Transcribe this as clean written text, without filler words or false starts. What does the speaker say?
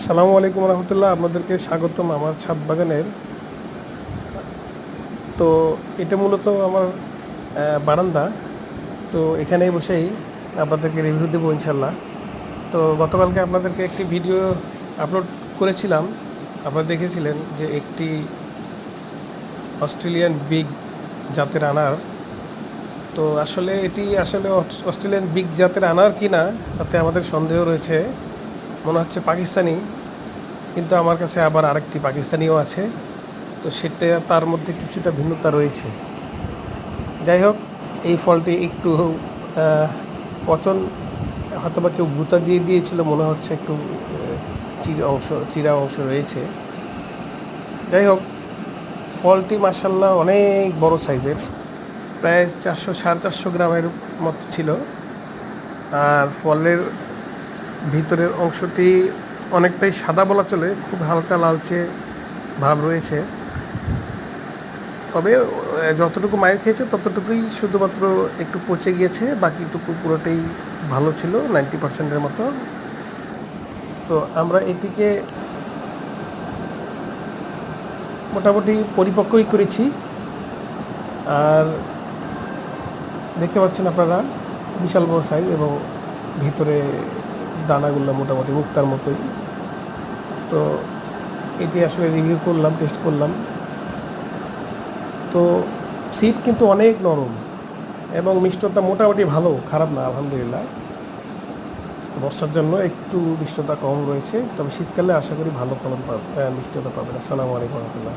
আসসালামু আলাইকুম রহমতুল্লাহ। আপনাদেরকে স্বাগতম আমার ছাদ বাগানের। তো এটা মূলত আমার বারান্দা। তো এখানেই বসেই আপনাদেরকে রিভিউ দেবো ইনশাল্লাহ। তো গতকালকে আপনাদেরকে একটি ভিডিও আপলোড করেছিলাম। আপনারা দেখেছিলেন যে একটি অস্ট্রেলিয়ান বিগ জাতের আনার। তো আসলে এটি আসলে অস্ট্রেলিয়ান বিগ জাতের আনার কি না তাতে আমাদের সন্দেহ রয়েছে। মনে হচ্ছে পাকিস্তানি, কিন্তু আমার কাছে আবার আরেকটি পাকিস্তানিও আছে। তো সেটা তার মধ্যে কিছুটা ভিন্নতা রয়েছে। যাই হোক, এই ফলটি একটু পচন, হয়তোবা কেউ গুঁতা দিয়ে দিয়েছিল, মনে হচ্ছে একটু চিরা অংশ রয়েছে। যাই হোক, ফলটি মার্শাল্লাহ অনেক বড় সাইজের, প্রায় 400-450 গ্রামের মতো ছিল। আর ফলের ভিতরের অংশটি অনেকটাই সাদা বলা চলে, খুব হালকা লালচে ভাব রয়েছে। তবে যতটুকু মায়ের খেয়েছে ততটুকুই শুধুমাত্র একটু পচে গিয়েছে, বাকিটুকু পুরোটাই ভালো ছিল, 90%-এর মতো। তো আমরা এটিকে মোটামুটি পরিপক্কই করেছি। আর দেখতে পাচ্ছেন আপনারা, বিশাল বড় সাইজ, এবং ভিতরে দানাগুলো মোটামুটি মুক্তার মতোই। তো এটি আসলে রিভিউ করলাম, টেস্ট করলাম। তো সিড কিন্তু অনেক নরম এবং মিষ্টতা মোটামুটি ভালো, খারাপ না, আলহামদুলিল্লাহ। বর্ষার জন্য একটু মিষ্টতা কম রয়েছে, তবে শীতকালে আশা করি ভালো ফলন মিষ্টতা পাবেন। আসসালামু আলাইকুম রহমতুল্লাহ।